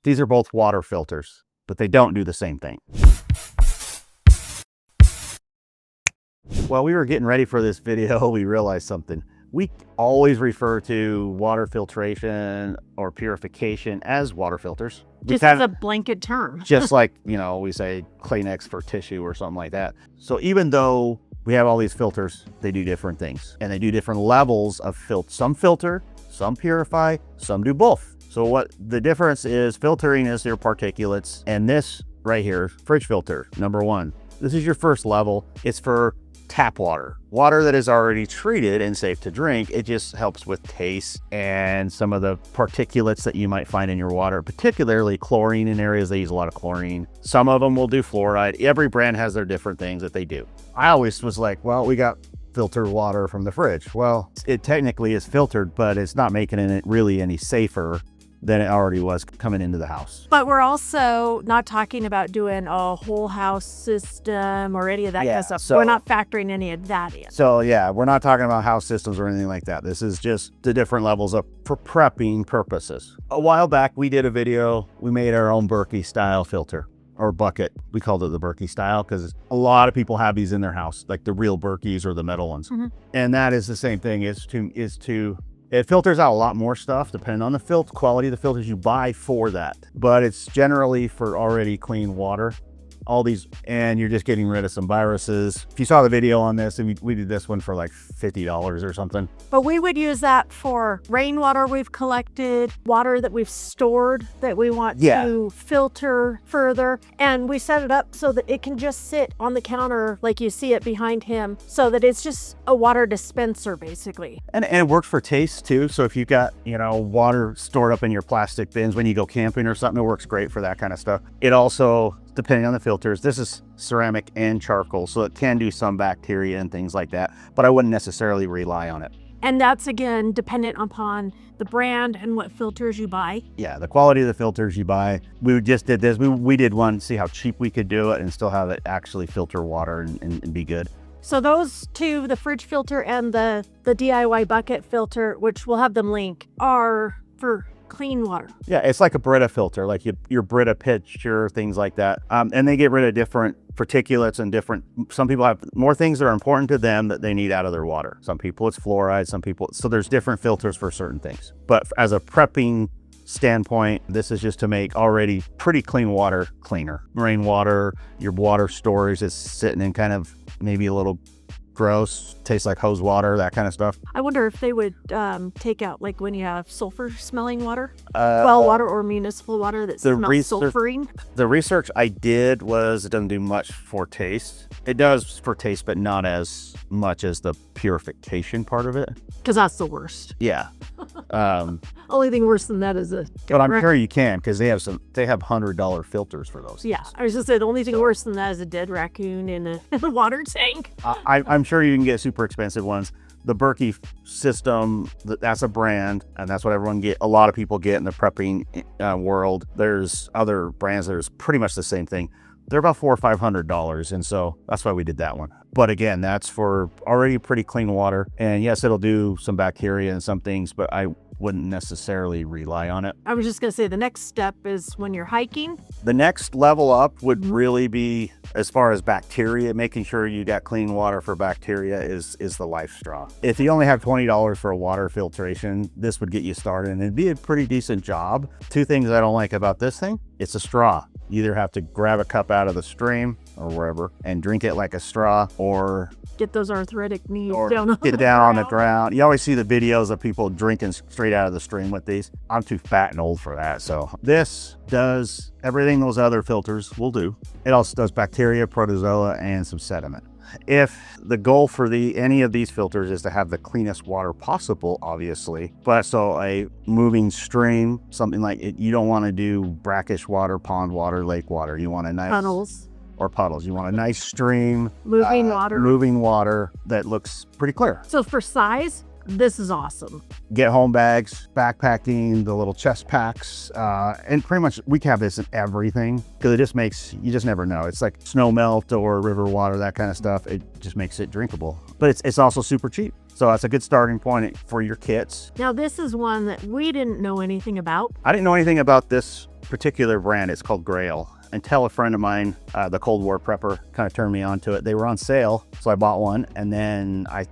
These are both water filters, but they don't do the same thing. While we were getting ready for this video, we realized something. We always refer to water filtration or purification as water filters. Just as a blanket term. Just like, we say Kleenex for tissue or something like that. So even though we have all these filters, they do different things. And they do different levels of filter. Some filter, some purify, some do both. So what the difference is, filtering is your particulates. And this right here, fridge filter, number one. This is your first level. It's for tap water, water that is already treated and safe to drink. It just helps with taste and some of the particulates that you might find in your water, particularly chlorine. In areas they use a lot of chlorine. Some of them will do fluoride. Every brand has their different things that they do. I always was like, well, we got filtered water from the fridge. Well, it technically is filtered, but it's not making it really any safer than it already was coming into the house. But we're also not talking about doing a whole house system or any of that kind of stuff. We're not factoring any of that in. So yeah, we're not talking about house systems or anything like that. This is just the different levels for prepping purposes. A while back, we did a video. We made our own Berkey-style filter or bucket. We called it the Berkey-style because a lot of people have these in their house, like the real Berkeys or the metal ones. Mm-hmm. And that is the same thing, it filters out a lot more stuff depending on the quality of the filters you buy for that. But it's generally for already clean water. All these, and you're just getting rid of some viruses. If you saw the video on this, and we did this one for like $50 or something. But we would use that for rainwater we've collected, water that we've stored that we want to filter further. And we set it up so that it can just sit on the counter like you see it behind him, so that it's just a water dispenser basically. And it works for taste too. So if you've got, water stored up in your plastic bins when you go camping or something, it works great for that kind of stuff. It also, depending on the filters, this is ceramic and charcoal, so it can do some bacteria and things like that, but I wouldn't necessarily rely on it. And that's, again, dependent upon the brand and what filters you buy. Yeah, the quality of the filters you buy. We just did this. We did one, see how cheap we could do it and still have it actually filter water and be good. So those two, the fridge filter and the DIY bucket filter, which we'll have them link, are for clean water. Yeah, it's like a Brita filter, like your Brita pitcher, things like that. And they get rid of different particulates and some people have more things that are important to them that they need out of their water. Some people it's fluoride, so there's different filters for certain things. But as a prepping standpoint, this is just to make already pretty clean water cleaner. Rainwater, your water storage is sitting in kind of maybe a little gross, tastes like hose water, that kind of stuff. I wonder if they would take out, like when you have sulfur smelling water, well water or municipal water that smells sulfuring. The research I did was it doesn't do much for taste. It does for taste, but not as much as the purification part of it. Because that's the worst. Yeah. Only thing worse than that is but I'm sure you can, because they have $100 filters for those. Yeah, I was just saying the only thing worse than that is a dead raccoon in a water tank. I'm sure you can get super expensive ones. The Berkey system, that's a brand, and that's what a lot of people get in the prepping world. There's other brands that are pretty much the same thing. They're about $400 or $500, and so that's why we did that one. But again, that's for already pretty clean water. And yes, it'll do some bacteria and some things, but I wouldn't necessarily rely on it. I was just going to say the next step is when you're hiking. The next level up would really be, as far as bacteria, making sure you got clean water for bacteria is the LifeStraw. If you only have $20 for a water filtration, this would get you started, and it'd be a pretty decent job. Two things I don't like about this thing: it's a straw. You either have to grab a cup out of the stream or wherever and drink it like a straw, or get those arthritic knees get down on the ground. You always see the videos of people drinking straight out of the stream with these. I'm too fat and old for that. So this does everything those other filters will do. It also does bacteria, protozoa, and some sediment. If the goal for any of these filters is to have the cleanest water possible, obviously, but so a moving stream, something like it, you don't want to do brackish water, pond water, lake water. You want a nice puddles. You want a nice stream, moving water that looks pretty clear. So for size, this is awesome. Get home bags, backpacking, the little chest packs, and pretty much we have this in everything because you just never know. It's like snow melt or river water, that kind of stuff. It just makes it drinkable. But it's also super cheap. So that's a good starting point for your kits. Now this is one that we didn't know anything about. I didn't know anything about this particular brand. It's called Grail. Until a friend of mine, the Cold War prepper, kind of turned me on to it. They were on sale, so I bought one, and then I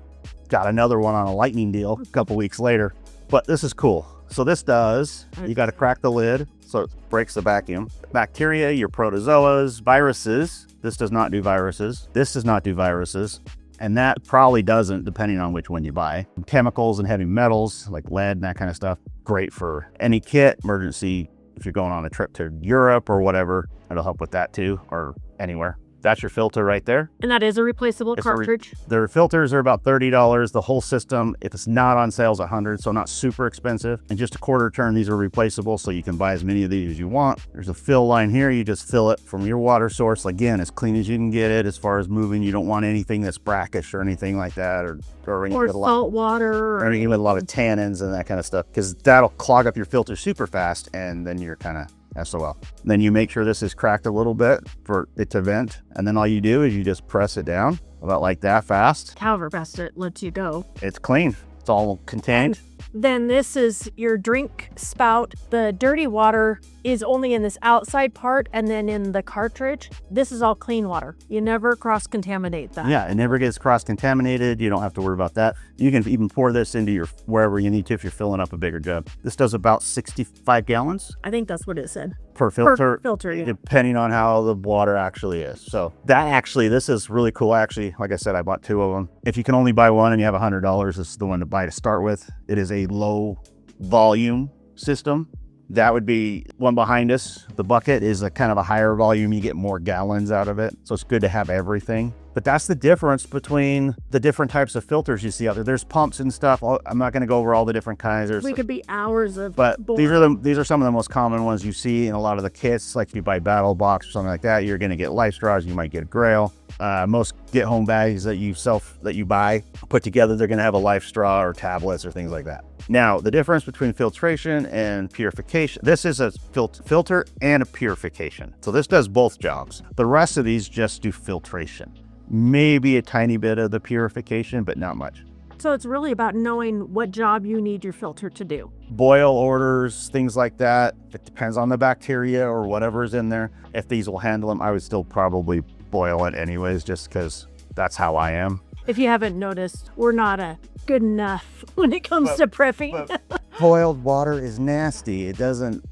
got another one on a lightning deal a couple weeks later. But this is cool. So this does, you got to crack the lid so it breaks the vacuum. Bacteria, your protozoas, viruses. This does not do viruses. This does not do viruses. And that probably doesn't, depending on which one you buy. Chemicals and heavy metals like lead and that kind of stuff. Great for any kit, emergency, if you're going on a trip to Europe or whatever, it'll help with that too, or anywhere. That's your filter right there. And that is a replaceable cartridge. Their filters are about $30. The whole system, if it's not on sale, is $100, so not super expensive. And just a quarter turn, these are replaceable, so you can buy as many of these as you want. There's a fill line here. You just fill it from your water source. Again, as clean as you can get it. As far as moving, you don't want anything that's brackish or anything like that, or salt water, or anything with a lot of tannins and that kind of stuff, because that'll clog up your filter super fast, and then you're kind of SOL. Then you make sure this is cracked a little bit for it to vent, and then all you do is you just press it down about like that fast. However fast it lets you go. It's clean. It's all contained. Then this is your drink spout. The dirty water is only in this outside part, and then in the cartridge, this is all clean water. You never cross-contaminate that. Yeah, it never gets cross-contaminated. You don't have to worry about that. You can even pour this into your wherever you need to if you're filling up a bigger jug. This does about 65 gallons. I think that's what it said. Per filter, yeah. Depending on how the water actually is. So this is really cool. Actually, like I said, I bought 2 of them. If you can only buy one and you have $100, this is the one to buy to start with. It is a low volume system. That would be one behind us. The bucket is a kind of a higher volume. You get more gallons out of it. So it's good to have everything. But that's the difference between the different types of filters you see out there. There's pumps and stuff. I'm not going to go over all the different kinds. We could be hours of. But these are some of the most common ones you see in a lot of the kits. Like if you buy Battle Box or something like that, you're going to get LifeStraws. You might get a Grail. Most get-home bags that you buy put together, they're going to have a LifeStraw or tablets or things like that. Now, the difference between filtration and purification, this is a filter and a purification. So this does both jobs. The rest of these just do filtration. Maybe a tiny bit of the purification, but not much. So it's really about knowing what job you need your filter to do. Boil orders, things like that. It depends on the bacteria or whatever's in there. If these will handle them, I would still probably boil it anyways, just because that's how I am. If you haven't noticed, we're not good enough when it comes to prepping. Boiled water is nasty. It doesn't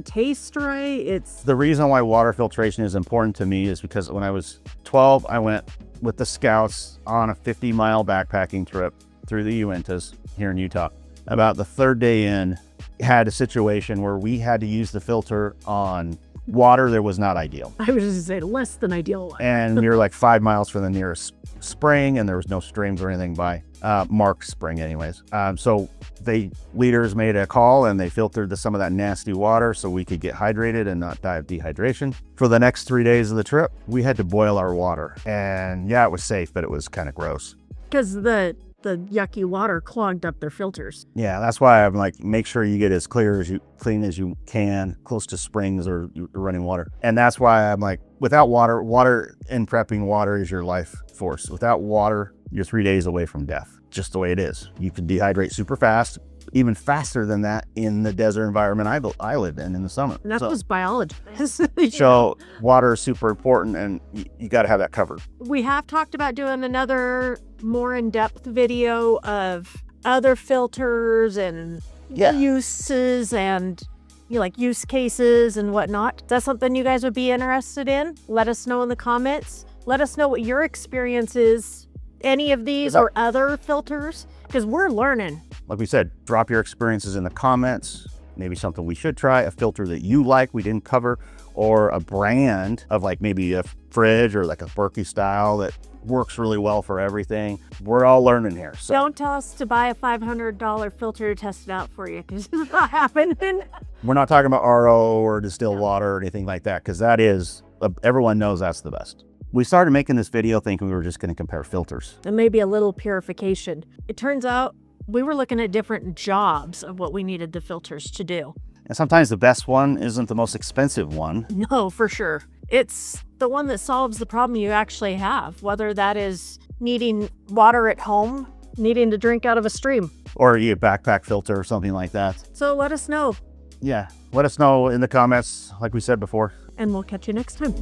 taste right. It's the reason why water filtration is important to me is because when I was 12, I went with the Scouts on a 50-mile backpacking trip through the Uintas here in Utah. About the 3rd day in, had a situation where we had to use the filter on water that was not ideal. I was just gonna say less than ideal. And we were like 5 miles from the nearest spring, and there was no streams or anything by Mark Spring anyways. So leaders made a call, and they filtered some of that nasty water so we could get hydrated and not die of dehydration. For the next 3 days of the trip, we had to boil our water, and yeah, it was safe, but it was kind of gross. Because the yucky water clogged up their filters. Yeah, that's why I'm like, make sure you get as clean as you can, close to springs or running water. And that's why I'm like, without water in prepping, water is your life force. Without water, you're 3 days away from death. Just the way it is. You can dehydrate super fast, even faster than that in the desert environment I live in the summer. And that's what biology is. So water is super important, and you got to have that covered. We have talked about doing another more in-depth video of other filters and uses and use cases and whatnot. Is that something you guys would be interested in? Let us know in the comments. Let us know what your experience is. Any of these or other filters, because we're learning. Like we said, drop your experiences in the comments. Maybe something we should try, a filter that you like we didn't cover, or a brand of like maybe a fridge or like a Berkey-style that works really well for everything. We're all learning here. So don't tell us to buy a $500 filter to test it out for you, because it's not happening. We're not talking about RO or distilled water or anything like that, because that is, everyone knows that's the best. We started making this video thinking we were just going to compare filters. And maybe a little purification. It turns out we were looking at different jobs of what we needed the filters to do. And sometimes the best one isn't the most expensive one. No, for sure. It's the one that solves the problem you actually have, whether that is needing water at home, needing to drink out of a stream. Or a backpack filter or something like that. So let us know. Yeah, let us know in the comments, like we said before. And we'll catch you next time.